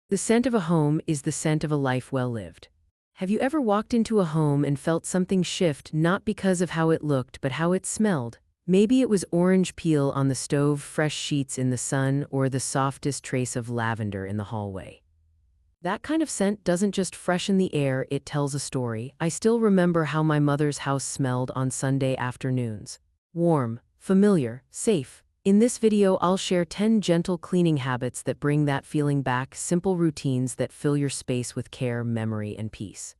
The scent of a home is the scent of a life well lived. Have you ever walked into a home and felt something shift not because of how it looked but how it smelled? Maybe it was orange peel on the stove, fresh sheets in the sun, or the softest trace of lavender in the hallway. That kind of scent doesn't just freshen the air, it tells a story. I still remember how my mother's house smelled on Sunday afternoons. Warm, familiar, safe. In this video, I'll share 10 gentle cleaning habits that bring that feeling back, simple routines that fill your space with care, memory, and peace.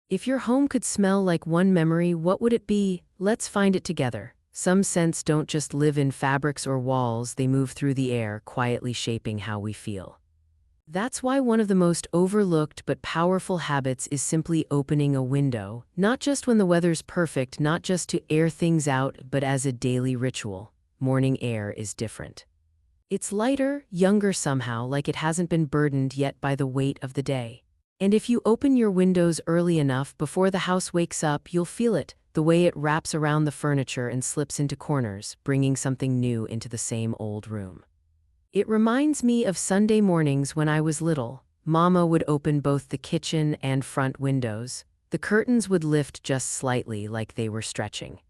If your home could smell like one memory, what would it be? Let's find it together. Some scents don't just live in fabrics or walls, they move through the air, quietly shaping how we feel. That's why one of the most overlooked but powerful habits is simply opening a window, not just when the weather's perfect, not just to air things out, but as a daily ritual. Morning air is different. It's lighter, younger somehow, like it hasn't been burdened yet by the weight of the day. And if you open your windows early enough, before the house wakes up, you'll feel it, the way it wraps around the furniture and slips into corners, bringing something new into the same old room. It reminds me of Sunday mornings when I was little. Mama would open both the kitchen and front windows. The curtains would lift just slightly, like they were stretching.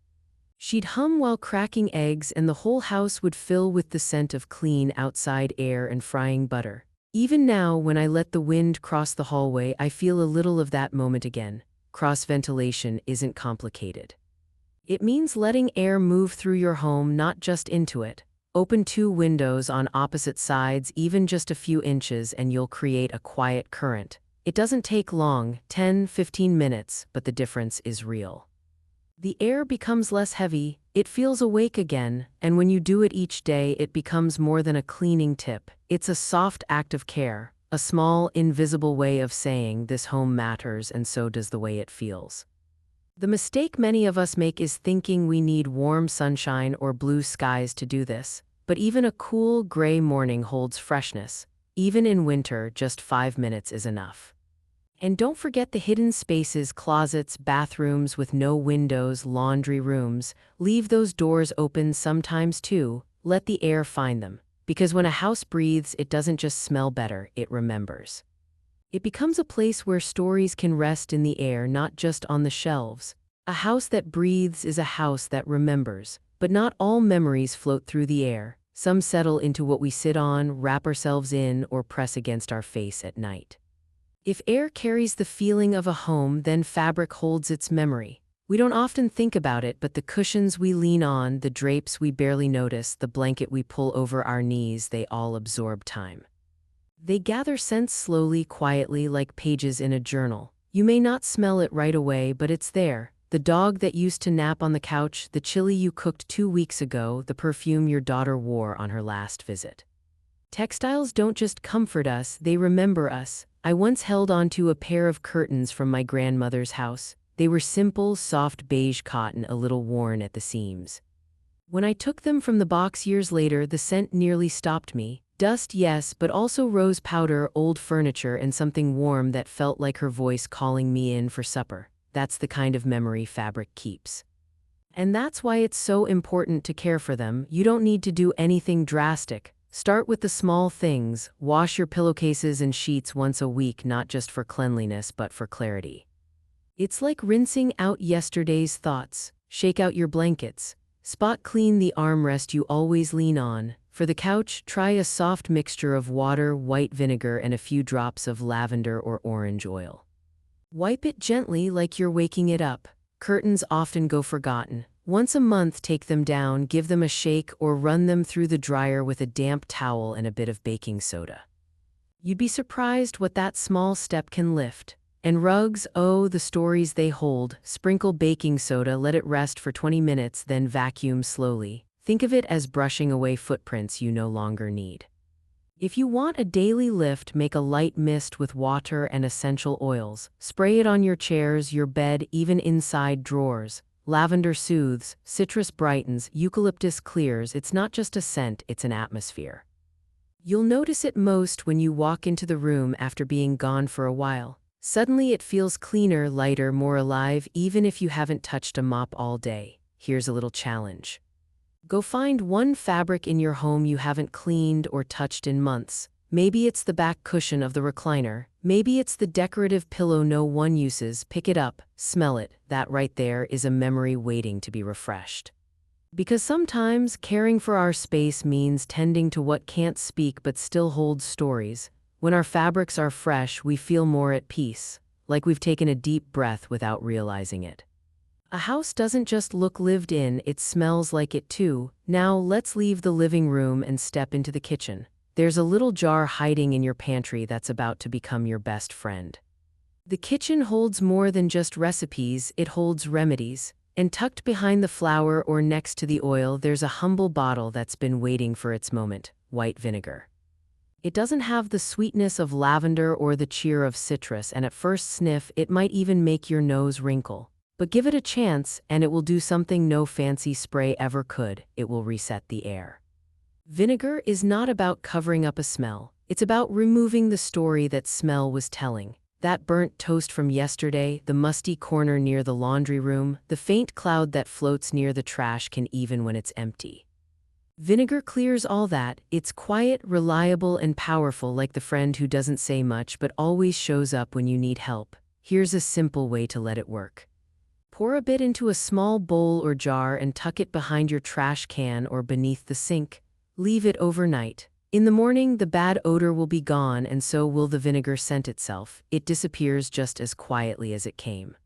She'd hum while cracking eggs, and the whole house would fill with the scent of clean outside air and frying butter. Even now, when I let the wind cross the hallway, I feel a little of that moment again. Cross-ventilation isn't complicated. It means letting air move through your home, not just into it. Open 2 windows on opposite sides, even just a few inches, and you'll create a quiet current. It doesn't take long, 10-15 minutes, but the difference is real. The air becomes less heavy, it feels awake again, and when you do it each day, it becomes more than a cleaning tip. It's a soft act of care, a small, invisible way of saying this home matters and so does the way it feels. The mistake many of us make is thinking we need warm sunshine or blue skies to do this, but even a cool, gray morning holds freshness. Even in winter, just 5 minutes is enough. And don't forget the hidden spaces, closets, bathrooms with no windows, laundry rooms. Leave those doors open sometimes too. Let the air find them. Because when a house breathes, it doesn't just smell better, it remembers. It becomes a place where stories can rest in the air, not just on the shelves. A house that breathes is a house that remembers. But not all memories float through the air. Some settle into what we sit on, wrap ourselves in, or press against our face at night. If air carries the feeling of a home, then fabric holds its memory. We don't often think about it, but the cushions we lean on, the drapes we barely notice, the blanket we pull over our knees, they all absorb time. They gather scents slowly, quietly, like pages in a journal. You may not smell it right away, but it's there. The dog that used to nap on the couch, the chili you cooked 2 weeks ago, the perfume your daughter wore on her last visit. Textiles don't just comfort us, they remember us. I once held onto a pair of curtains from my grandmother's house. They were simple, soft beige cotton, a little worn at the seams. When I took them from the box years later, the scent nearly stopped me. Dust, yes, but also rose powder, old furniture, and something warm that felt like her voice calling me in for supper. That's the kind of memory fabric keeps. And that's why it's so important to care for them. You don't need to do anything drastic. Start with the small things. Wash your pillowcases and sheets once a week, not just for cleanliness, but for clarity. It's like rinsing out yesterday's thoughts. Shake out your blankets. Spot clean the armrest you always lean on. For the couch, try a soft mixture of water, white vinegar, and a few drops of lavender or orange oil. Wipe it gently like you're waking it up. Curtains often go forgotten. Once a month, take them down, give them a shake, or run them through the dryer with a damp towel and a bit of baking soda. You'd be surprised what that small step can lift. And rugs, oh, the stories they hold. Sprinkle baking soda, let it rest for 20 minutes, then vacuum slowly. Think of it as brushing away footprints you no longer need. If you want a daily lift, make a light mist with water and essential oils. Spray it on your chairs, your bed, even inside drawers. Lavender soothes, citrus brightens, eucalyptus clears. It's not just a scent, it's an atmosphere. You'll notice it most when you walk into the room after being gone for a while. Suddenly it feels cleaner, lighter, more alive, even if you haven't touched a mop all day. Here's a little challenge. Go find one fabric in your home you haven't cleaned or touched in months. Maybe it's the back cushion of the recliner. Maybe it's the decorative pillow no one uses. Pick it up, smell it. That right there is a memory waiting to be refreshed. Because sometimes caring for our space means tending to what can't speak but still holds stories. When our fabrics are fresh, we feel more at peace, like we've taken a deep breath without realizing it. A house doesn't just look lived in, it smells like it too. Now let's leave the living room and step into the kitchen. There's a little jar hiding in your pantry that's about to become your best friend. The kitchen holds more than just recipes, it holds remedies. And tucked behind the flour or next to the oil, there's a humble bottle that's been waiting for its moment: white vinegar. It doesn't have the sweetness of lavender or the cheer of citrus, and at first sniff, it might even make your nose wrinkle. But give it a chance, and it will do something no fancy spray ever could: it will reset the air. Vinegar is not about covering up a smell. It's about removing the story that smell was telling. That burnt toast from yesterday, the musty corner near the laundry room, the faint cloud that floats near the trash can even when it's empty. Vinegar clears all that. It's quiet, reliable, and powerful, like the friend who doesn't say much but always shows up when you need help. Here's a simple way to let it work. Pour a bit into a small bowl or jar and tuck it behind your trash can or beneath the sink. Leave it overnight. In the morning, the bad odor will be gone, and so will the vinegar scent itself. It disappears just as quietly as it came.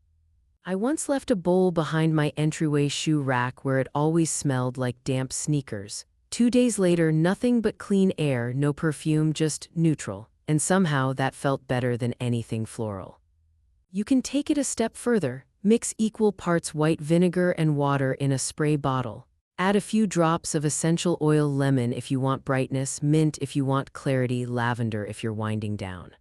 I once left a bowl behind my entryway shoe rack where it always smelled like damp sneakers. 2 days later, nothing but clean air, no perfume, just neutral. And somehow that felt better than anything floral. You can take it a step further. Mix equal parts white vinegar and water in a spray bottle. Add a few drops of essential oil: lemon if you want brightness, mint if you want clarity, lavender if you're winding down.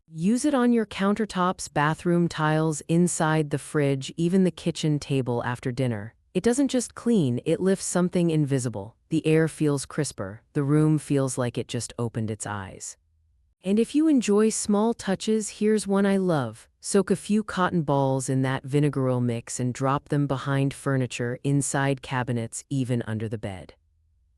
Use it on your countertops, bathroom tiles, inside the fridge, even the kitchen table after dinner. It doesn't just clean, it lifts something invisible. The air feels crisper, the room feels like it just opened its eyes. And if you enjoy small touches, here's one I love. Soak a few cotton balls in that vinegar oil mix and drop them behind furniture, inside cabinets, even under the bed.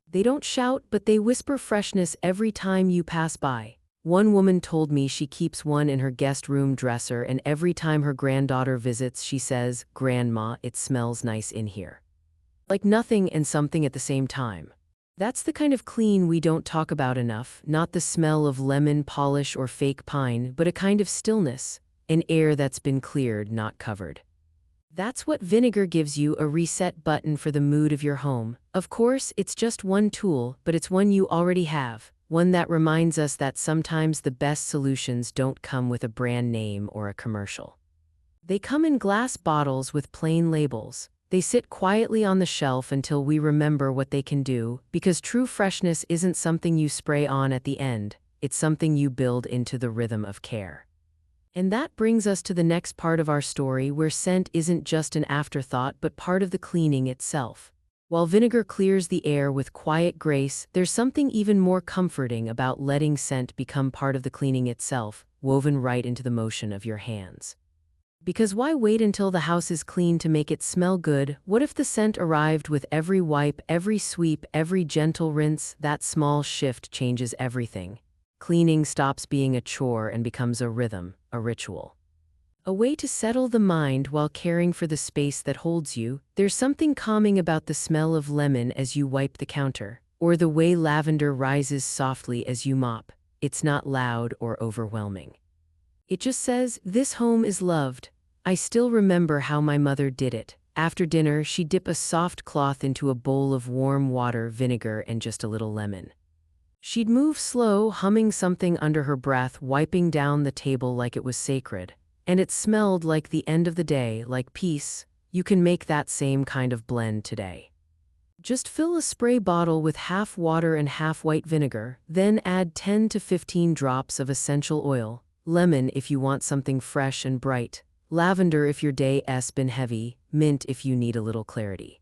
They don't shout, but they whisper freshness every time you pass by. One woman told me she keeps one in her guest room dresser, and every time her granddaughter visits, she says, "Grandma, it smells nice in here." Like nothing and something at the same time. That's the kind of clean we don't talk about enough, not the smell of lemon polish or fake pine, but a kind of stillness, an air that's been cleared, not covered. That's what vinegar gives you: a reset button for the mood of your home. Of course, it's just one tool, but it's one you already have, one that reminds us that sometimes the best solutions don't come with a brand name or a commercial. They come in glass bottles with plain labels. They sit quietly on the shelf until we remember what they can do, because true freshness isn't something you spray on at the end, it's something you build into the rhythm of care. And that brings us to the next part of our story, where scent isn't just an afterthought but part of the cleaning itself. While vinegar clears the air with quiet grace, there's something even more comforting about letting scent become part of the cleaning itself, woven right into the motion of your hands. Because why wait until the house is clean to make it smell good? What if the scent arrived with every wipe, every sweep, every gentle rinse? That small shift changes everything. Cleaning stops being a chore and becomes a rhythm, a ritual. A way to settle the mind while caring for the space that holds you. There's something calming about the smell of lemon as you wipe the counter, or the way lavender rises softly as you mop. It's not loud or overwhelming. It just says, "This home is loved." I still remember how my mother did it. After dinner, she'd dip a soft cloth into a bowl of warm water, vinegar, and just a little lemon. She'd move slow, humming something under her breath, wiping down the table like it was sacred. And it smelled like the end of the day, like peace. You can make that same kind of blend today. Just fill a spray bottle with half water and half white vinegar, then add 10 to 15 drops of essential oil, lemon if you want something fresh and bright, lavender if your day's been heavy, mint if you need a little clarity.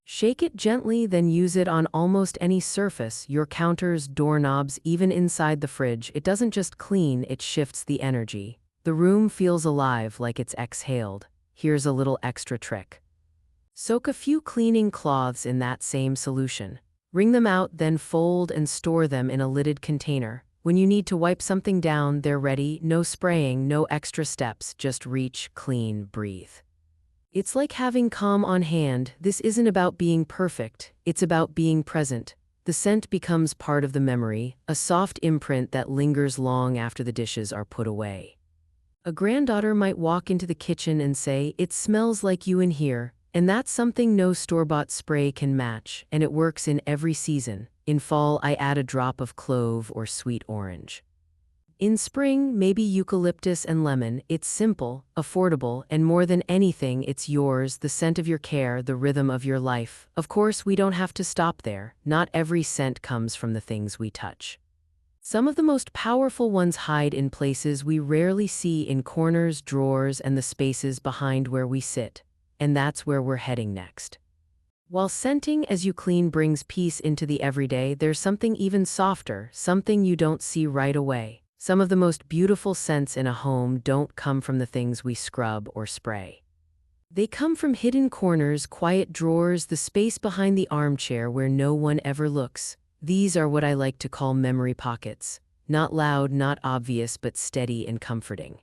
Shake it gently, then use it on almost any surface: your counters, doorknobs, even inside the fridge. It doesn't just clean, it shifts the energy. The room feels alive, like it's exhaled. Here's a little extra trick. Soak a few cleaning cloths in that same solution. Wring them out, then fold and store them in a lidded container. When you need to wipe something down, they're ready, no spraying, no extra steps, just reach, clean, breathe. It's like having calm on hand. This isn't about being perfect, it's about being present. The scent becomes part of the memory, a soft imprint that lingers long after the dishes are put away. A granddaughter might walk into the kitchen and say, "It smells like you in here," and that's something no store-bought spray can match, and it works in every season. In fall, I add a drop of clove or sweet orange. In spring, maybe eucalyptus and lemon. It's simple, affordable, and more than anything, it's yours, the scent of your care, the rhythm of your life. Of course, we don't have to stop there. Not every scent comes from the things we touch. Some of the most powerful ones hide in places we rarely see, in corners, drawers, and the spaces behind where we sit. And that's where we're heading next. While scenting as you clean brings peace into the everyday, there's something even softer, something you don't see right away. Some of the most beautiful scents in a home don't come from the things we scrub or spray. They come from hidden corners, quiet drawers, the space behind the armchair where no one ever looks. These are what I like to call memory pockets. Not loud, not obvious, but steady and comforting.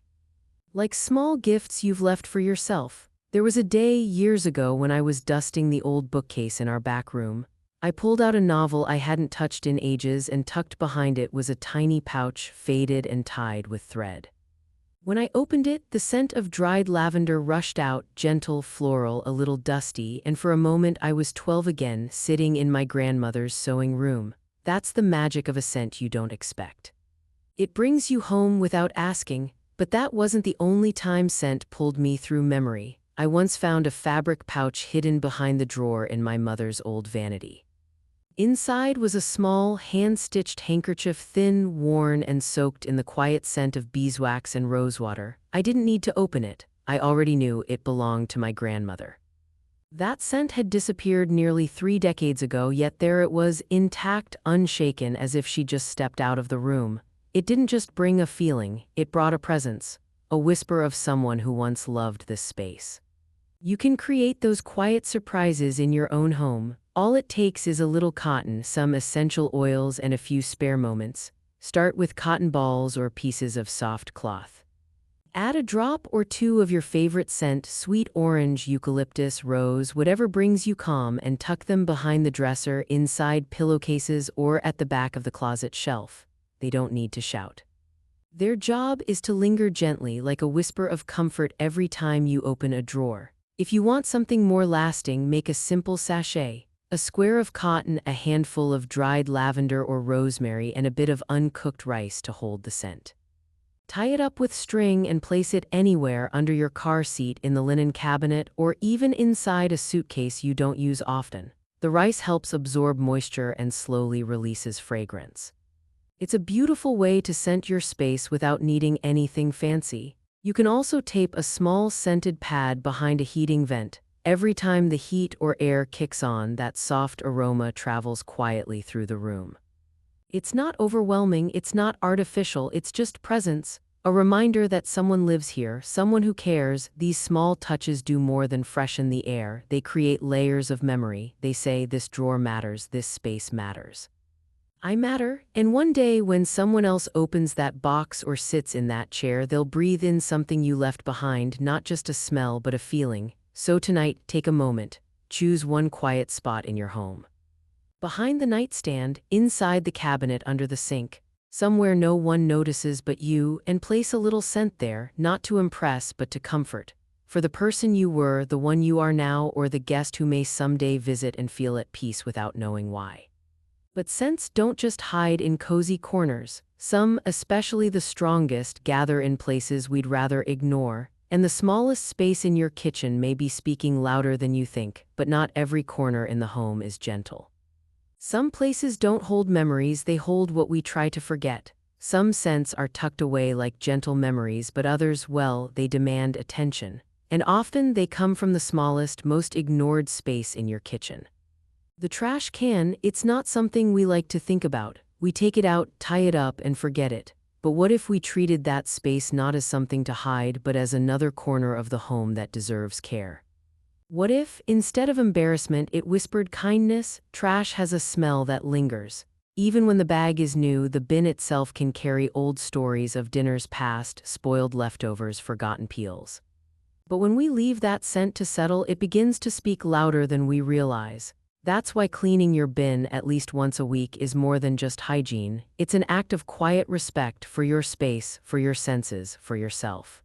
Like small gifts you've left for yourself. There was a day years ago when I was dusting the old bookcase in our back room. I pulled out a novel I hadn't touched in ages, and tucked behind it was a tiny pouch, faded and tied with thread. When I opened it, the scent of dried lavender rushed out, gentle, floral, a little dusty, and for a moment I was 12 again, sitting in my grandmother's sewing room. That's the magic of a scent you don't expect. It brings you home without asking, but that wasn't the only time scent pulled me through memory. I once found a fabric pouch hidden behind the drawer in my mother's old vanity. Inside was a small, hand-stitched handkerchief, thin, worn, and soaked in the quiet scent of beeswax and rosewater. I didn't need to open it. I already knew it belonged to my grandmother. That scent had disappeared nearly 3 decades ago, yet there it was, intact, unshaken, as if she just stepped out of the room. It didn't just bring a feeling, it brought a presence, a whisper of someone who once loved this space. You can create those quiet surprises in your own home. All it takes is a little cotton, some essential oils, and a few spare moments. Start with cotton balls or pieces of soft cloth. Add a drop or two of your favorite scent, sweet orange, eucalyptus, rose, whatever brings you calm, and tuck them behind the dresser, inside pillowcases, or at the back of the closet shelf. They don't need to shout. Their job is to linger gently, like a whisper of comfort every time you open a drawer. If you want something more lasting, make a simple sachet. A square of cotton, a handful of dried lavender or rosemary, and a bit of uncooked rice to hold the scent. Tie it up with string and place it anywhere, under your car seat, in the linen cabinet, or even inside a suitcase you don't use often. The rice helps absorb moisture and slowly releases fragrance. It's a beautiful way to scent your space without needing anything fancy. You can also tape a small scented pad behind a heating vent. Every time the heat or air kicks on, that soft aroma travels quietly through the room. It's not overwhelming, it's not artificial, it's just presence, a reminder that someone lives here, someone who cares. These small touches do more than freshen the air, they create layers of memory. They say, this drawer matters, this space matters. I matter, and one day when someone else opens that box or sits in that chair, they'll breathe in something you left behind, not just a smell but a feeling. So tonight, take a moment, choose one quiet spot in your home. Behind the nightstand, inside the cabinet under the sink, somewhere no one notices but you, and place a little scent there, not to impress but to comfort. For the person you were, the one you are now, or the guest who may someday visit and feel at peace without knowing why. But scents don't just hide in cozy corners. Some, especially the strongest, gather in places we'd rather ignore. And the smallest space in your kitchen may be speaking louder than you think, but not every corner in the home is gentle. Some places don't hold memories, they hold what we try to forget. Some scents are tucked away like gentle memories, but others, well, they demand attention. And often they come from the smallest, most ignored space in your kitchen. The trash can, it's not something we like to think about. We take it out, tie it up, and forget it. But what if we treated that space not as something to hide, but as another corner of the home that deserves care? What if, instead of embarrassment, it whispered kindness? Trash has a smell that lingers. Even when the bag is new, the bin itself can carry old stories of dinners past, spoiled leftovers, forgotten peels. But when we leave that scent to settle, it begins to speak louder than we realize. That's why cleaning your bin at least once a week is more than just hygiene. It's an act of quiet respect for your space, for your senses, for yourself.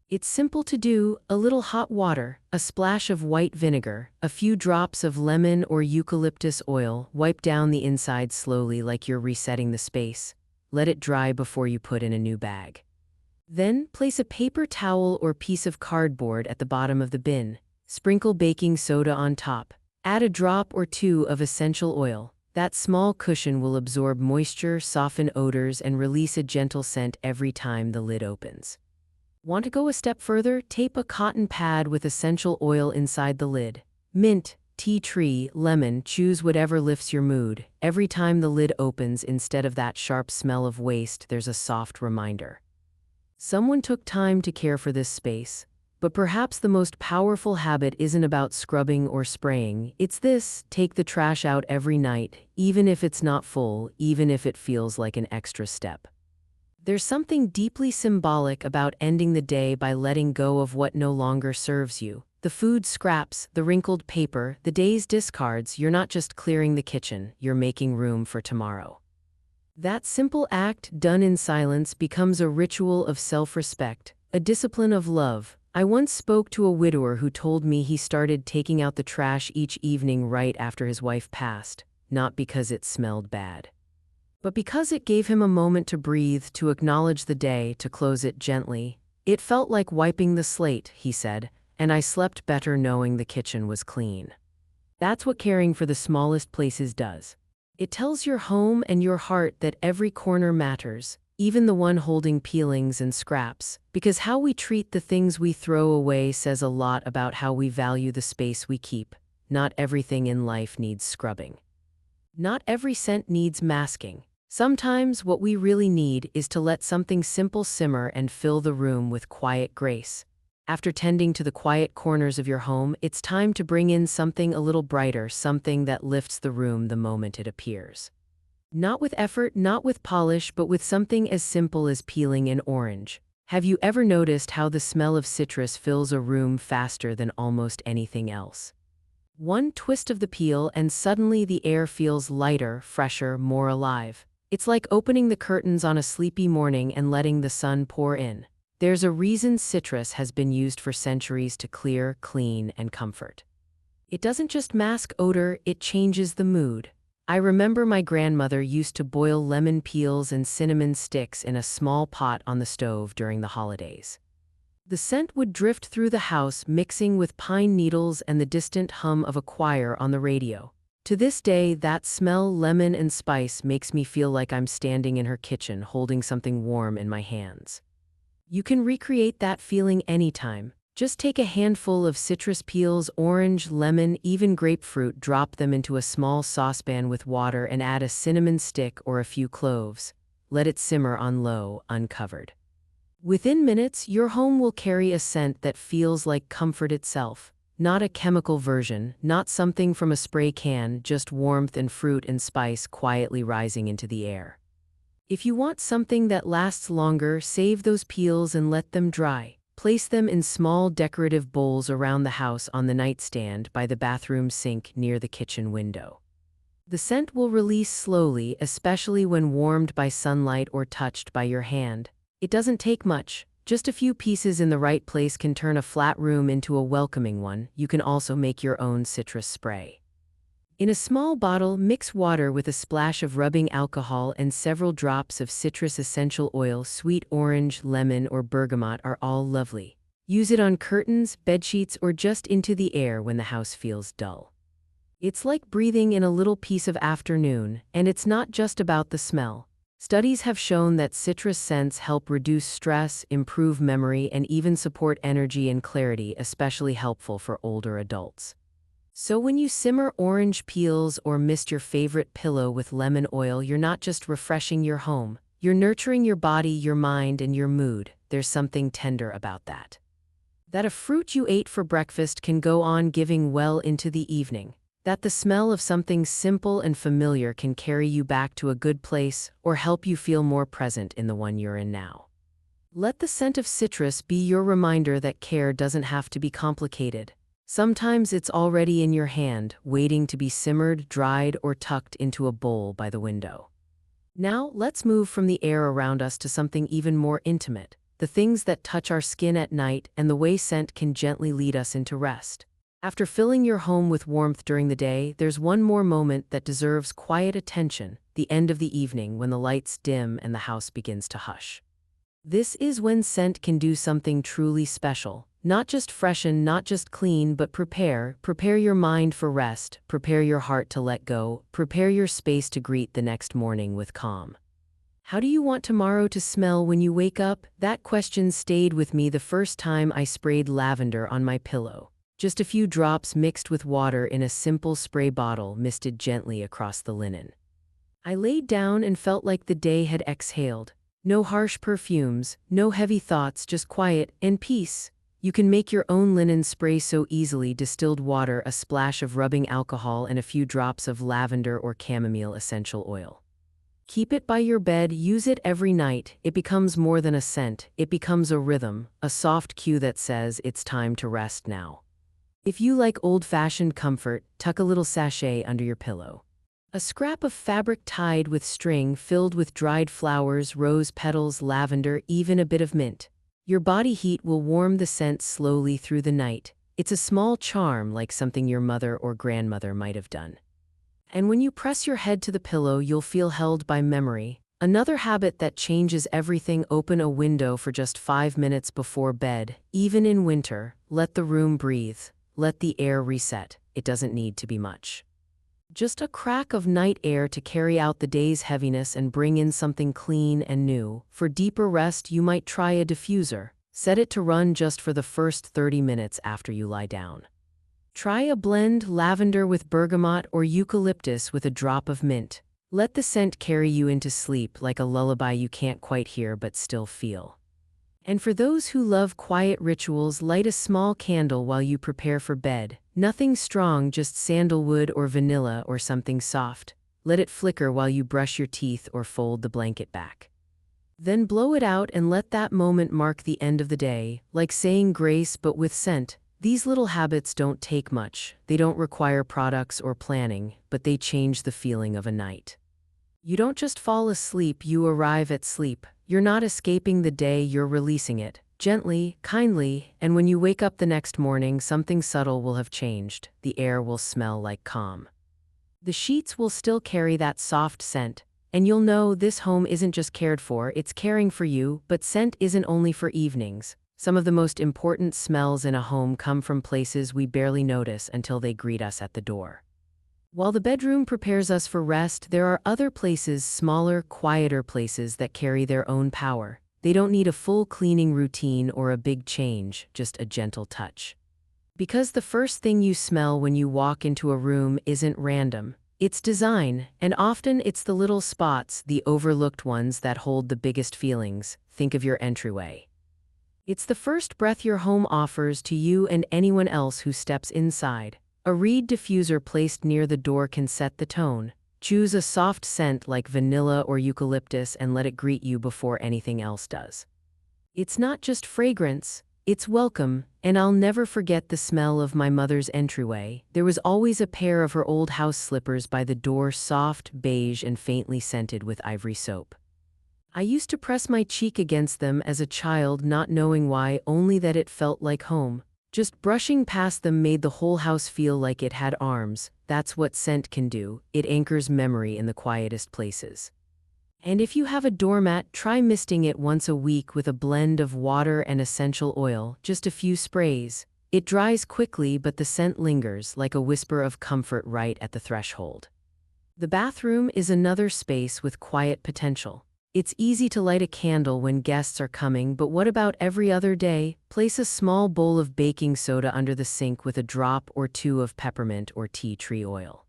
It's simple to do: a little hot water, a splash of white vinegar, a few drops of lemon or eucalyptus oil. Wipe down the inside slowly like you're resetting the space. Let it dry before you put in a new bag. Then, place a paper towel or piece of cardboard at the bottom of the bin. Sprinkle baking soda on top. Add a drop or two of essential oil. That small cushion will absorb moisture, soften odors, and release a gentle scent every time the lid opens. Want to go a step further? Tape a cotton pad with essential oil inside the lid. Mint, tea tree, lemon, choose whatever lifts your mood. Every time the lid opens, instead of that sharp smell of waste, there's a soft reminder. Someone took time to care for this space. But perhaps the most powerful habit isn't about scrubbing or spraying. It's this: take the trash out every night, even if it's not full, even if it feels like an extra step. There's something deeply symbolic about ending the day by letting go of what no longer serves you. The food scraps, the wrinkled paper, the day's discards. You're not just clearing the kitchen, you're making room for tomorrow. That simple act, done in silence, becomes a ritual of self-respect, a discipline of love. I once spoke to a widower who told me he started taking out the trash each evening right after his wife passed, not because it smelled bad, but because it gave him a moment to breathe, to acknowledge the day, to close it gently. It felt like wiping the slate, he said, and I slept better knowing the kitchen was clean. That's what caring for the smallest places does. It tells your home and your heart that every corner matters, even the one holding peelings and scraps, because how we treat the things we throw away says a lot about how we value the space we keep. Not everything in life needs scrubbing. Not every scent needs masking. Sometimes what we really need is to let something simple simmer and fill the room with quiet grace. After tending to the quiet corners of your home, it's time to bring in something a little brighter, something that lifts the room the moment it appears. Not with effort, not with polish, but with something as simple as peeling an orange. Have you ever noticed how the smell of citrus fills a room faster than almost anything else? One twist of the peel and suddenly the air feels lighter, fresher, more alive. It's like opening the curtains on a sleepy morning and letting the sun pour in. There's a reason citrus has been used for centuries to clear, clean, and comfort. It doesn't just mask odor, it changes the mood. I remember my grandmother used to boil lemon peels and cinnamon sticks in a small pot on the stove during the holidays. The scent would drift through the house, mixing with pine needles and the distant hum of a choir on the radio. To this day, that smell, lemon and spice, makes me feel like I'm standing in her kitchen holding something warm in my hands. You can recreate that feeling anytime. Just take a handful of citrus peels, orange, lemon, even grapefruit, drop them into a small saucepan with water and add a cinnamon stick or a few cloves. Let it simmer on low, uncovered. Within minutes, your home will carry a scent that feels like comfort itself. Not a chemical version, not something from a spray can, just warmth and fruit and spice quietly rising into the air. If you want something that lasts longer, save those peels and let them dry. Place them in small decorative bowls around the house, on the nightstand, by the bathroom sink, near the kitchen window. The scent will release slowly, especially when warmed by sunlight or touched by your hand. It doesn't take much. Just a few pieces in the right place can turn a flat room into a welcoming one. You can also make your own citrus spray. In a small bottle, mix water with a splash of rubbing alcohol and several drops of citrus essential oil. Sweet orange, lemon, or bergamot are all lovely. Use it on curtains, bedsheets, or just into the air when the house feels dull. It's like breathing in a little piece of afternoon, and it's not just about the smell. Studies have shown that citrus scents help reduce stress, improve memory, and even support energy and clarity, especially helpful for older adults. So when you simmer orange peels or mist your favorite pillow with lemon oil, you're not just refreshing your home, you're nurturing your body, your mind, and your mood. There's something tender about that. That a fruit you ate for breakfast can go on giving well into the evening. That the smell of something simple and familiar can carry you back to a good place or help you feel more present in the one you're in now. Let the scent of citrus be your reminder that care doesn't have to be complicated. Sometimes it's already in your hand, waiting to be simmered, dried, or tucked into a bowl by the window. Now, let's move from the air around us to something even more intimate, the things that touch our skin at night and the way scent can gently lead us into rest. After filling your home with warmth during the day, there's one more moment that deserves quiet attention, the end of the evening when the lights dim and the house begins to hush. This is when scent can do something truly special. Not just freshen, not just clean, but prepare your mind for rest, prepare your heart to let go, prepare your space to greet the next morning with calm. How do you want tomorrow to smell when you wake up? That question stayed with me the first time I sprayed lavender on my pillow. Just a few drops mixed with water in a simple spray bottle misted gently across the linen. I laid down and felt like the day had exhaled. No harsh perfumes, no heavy thoughts, just quiet and peace. You can make your own linen spray so easily: distilled water, a splash of rubbing alcohol, and a few drops of lavender or chamomile essential oil. Keep it by your bed, use it every night. It becomes more than a scent, it becomes a rhythm, a soft cue that says it's time to rest now. If you like old-fashioned comfort, tuck a little sachet under your pillow. A scrap of fabric tied with string filled with dried flowers, rose petals, lavender, even a bit of mint. Your body heat will warm the scent slowly through the night. It's a small charm, like something your mother or grandmother might have done. And when you press your head to the pillow, you'll feel held by memory. Another habit that changes everything: open a window for just 5 minutes before bed. Even in winter, let the room breathe. Let the air reset. It doesn't need to be much. Just a crack of night air to carry out the day's heaviness and bring in something clean and new. For deeper rest, you might try a diffuser. Set it to run just for the first 30 minutes after you lie down. Try a blend: lavender with bergamot or eucalyptus with a drop of mint. Let the scent carry you into sleep like a lullaby you can't quite hear but still feel. And for those who love quiet rituals, light a small candle while you prepare for bed. Nothing strong, just sandalwood or vanilla or something soft. Let it flicker while you brush your teeth or fold the blanket back. Then blow it out and let that moment mark the end of the day, like saying grace but with scent. These little habits don't take much. They don't require products or planning, but they change the feeling of a night. You don't just fall asleep, you arrive at sleep. You're not escaping the day, you're releasing it. Gently, kindly, and when you wake up the next morning, something subtle will have changed. The air will smell like calm. The sheets will still carry that soft scent, and you'll know this home isn't just cared for, it's caring for you. But scent isn't only for evenings. Some of the most important smells in a home come from places we barely notice until they greet us at the door. While the bedroom prepares us for rest, there are other places, smaller, quieter places that carry their own power. They don't need a full cleaning routine or a big change, just a gentle touch. Because the first thing you smell when you walk into a room isn't random. It's design, and often it's the little spots, the overlooked ones, that hold the biggest feelings. Think of your entryway. It's the first breath your home offers to you and anyone else who steps inside. A reed diffuser placed near the door can set the tone. Choose a soft scent like vanilla or eucalyptus and let it greet you before anything else does. It's not just fragrance, it's welcome. And I'll never forget the smell of my mother's entryway. There was always a pair of her old house slippers by the door, soft, beige, and faintly scented with ivory soap. I used to press my cheek against them as a child, not knowing why, only that it felt like home. Just brushing past them made the whole house feel like it had arms. That's what scent can do. It anchors memory in the quietest places. And if you have a doormat, try misting it once a week with a blend of water and essential oil, just a few sprays. It dries quickly, but the scent lingers like a whisper of comfort right at the threshold. The bathroom is another space with quiet potential. It's easy to light a candle when guests are coming, but what about every other day? Place a small bowl of baking soda under the sink with a drop or two of peppermint or tea tree oil.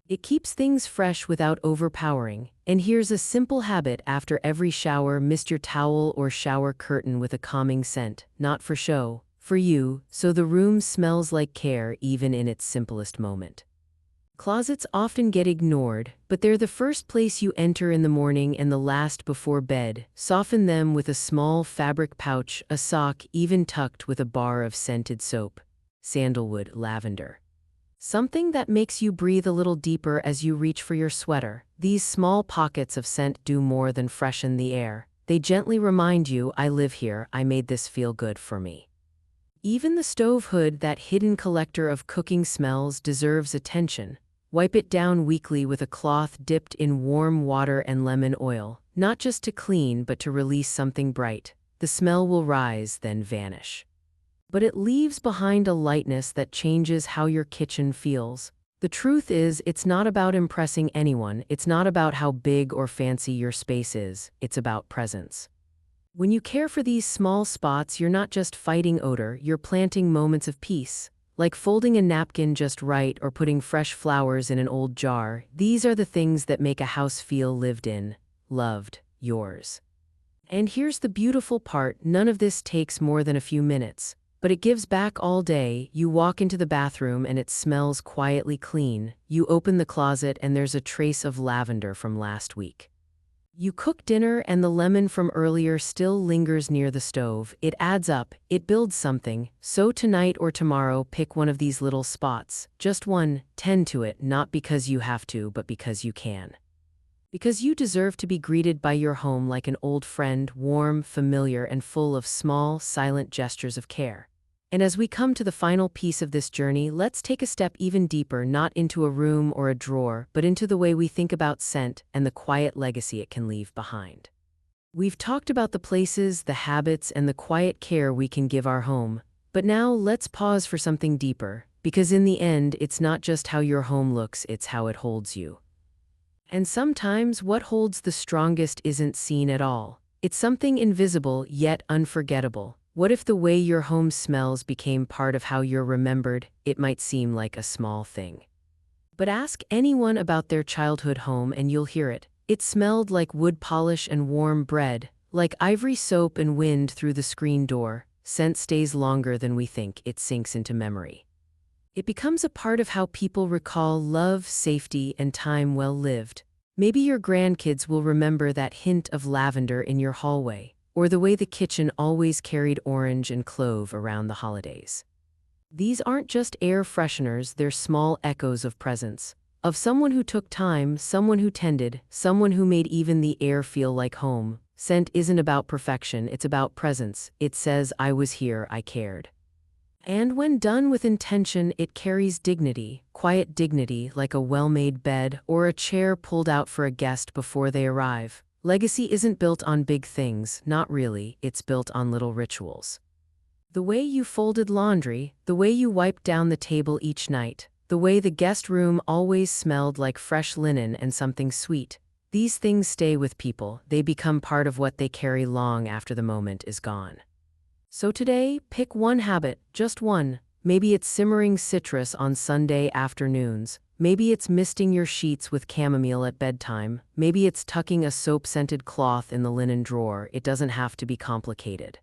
It keeps things fresh without overpowering. And here's a simple habit: after every shower, mist your towel or shower curtain with a calming scent, not for show, for you, so the room smells like care even in its simplest moment. Closets often get ignored, but they're the first place you enter in the morning and the last before bed. Soften them with a small fabric pouch, a sock, even tucked with a bar of scented soap. Sandalwood, lavender. Something that makes you breathe a little deeper as you reach for your sweater. These small pockets of scent do more than freshen the air. They gently remind you, I live here, I made this feel good for me. Even the stove hood, that hidden collector of cooking smells, deserves attention. Wipe it down weekly with a cloth dipped in warm water and lemon oil, not just to clean but to release something bright. The smell will rise, then vanish. But it leaves behind a lightness that changes how your kitchen feels. The truth is, it's not about impressing anyone, it's not about how big or fancy your space is, it's about presence. When you care for these small spots, you're not just fighting odor, you're planting moments of peace. Like folding a napkin just right or putting fresh flowers in an old jar, these are the things that make a house feel lived in, loved, yours. And here's the beautiful part, none of this takes more than a few minutes. But it gives back all day. You walk into the bathroom and it smells quietly clean. You open the closet and there's a trace of lavender from last week. You cook dinner and the lemon from earlier still lingers near the stove. It adds up, it builds something. So tonight or tomorrow, pick one of these little spots. Just one, tend to it, not because you have to, but because you can. Because you deserve to be greeted by your home like an old friend, warm, familiar, and full of small, silent gestures of care. And as we come to the final piece of this journey, let's take a step even deeper, not into a room or a drawer, but into the way we think about scent and the quiet legacy it can leave behind. We've talked about the places, the habits, and the quiet care we can give our home. But now let's pause for something deeper, because in the end, it's not just how your home looks, it's how it holds you. And sometimes what holds the strongest isn't seen at all. It's something invisible yet unforgettable. What if the way your home smells became part of how you're remembered? It might seem like a small thing. But ask anyone about their childhood home and you'll hear it. It smelled like wood polish and warm bread, like ivory soap and wind through the screen door. Scent stays longer than we think, it sinks into memory. It becomes a part of how people recall love, safety, and time well lived. Maybe your grandkids will remember that hint of lavender in your hallway, or the way the kitchen always carried orange and clove around the holidays. These aren't just air fresheners, they're small echoes of presence. Of someone who took time, someone who tended, someone who made even the air feel like home. Scent isn't about perfection, it's about presence. It says, I was here, I cared. And when done with intention, it carries dignity, quiet dignity, like a well-made bed or a chair pulled out for a guest before they arrive. Legacy isn't built on big things, not really, it's built on little rituals. The way you folded laundry, the way you wiped down the table each night, the way the guest room always smelled like fresh linen and something sweet. These things stay with people, they become part of what they carry long after the moment is gone. So today, pick one habit, just one. Maybe it's simmering citrus on Sunday afternoons. Maybe it's misting your sheets with chamomile at bedtime. Maybe it's tucking a soap-scented cloth in the linen drawer. It doesn't have to be complicated.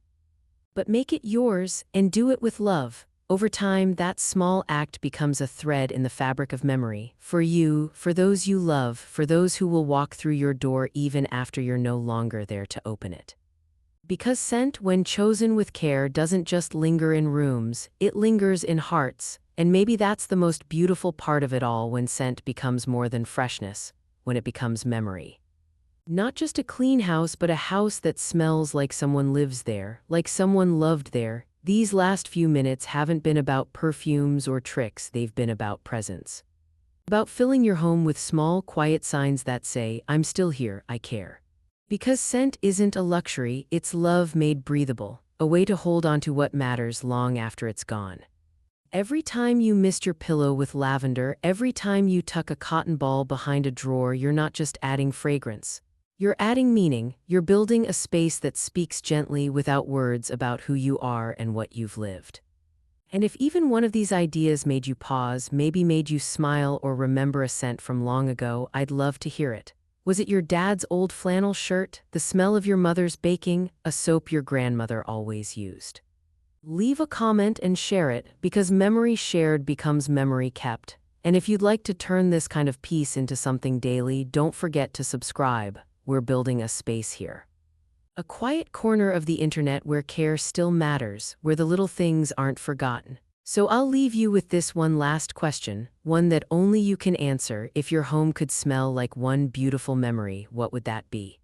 But make it yours and do it with love. Over time, that small act becomes a thread in the fabric of memory. For you, for those you love, for those who will walk through your door even after you're no longer there to open it. Because scent, when chosen with care, doesn't just linger in rooms, it lingers in hearts. And maybe that's the most beautiful part of it all, when scent becomes more than freshness, when it becomes memory. Not just a clean house, but a house that smells like someone lives there, like someone loved there. These last few minutes haven't been about perfumes or tricks, they've been about presence. About filling your home with small, quiet signs that say, I'm still here, I care. Because scent isn't a luxury, it's love made breathable, a way to hold on to what matters long after it's gone. Every time you mist your pillow with lavender, every time you tuck a cotton ball behind a drawer, you're not just adding fragrance. You're adding meaning, you're building a space that speaks gently without words about who you are and what you've lived. And if even one of these ideas made you pause, maybe made you smile or remember a scent from long ago, I'd love to hear it. Was it your dad's old flannel shirt, the smell of your mother's baking, a soap your grandmother always used? Leave a comment and share it, because memory shared becomes memory kept. And if you'd like to turn this kind of peace into something daily, don't forget to subscribe. We're building a space here. A quiet corner of the internet where care still matters, where the little things aren't forgotten. So I'll leave you with this one last question, one that only you can answer. If your home could smell like one beautiful memory, what would that be?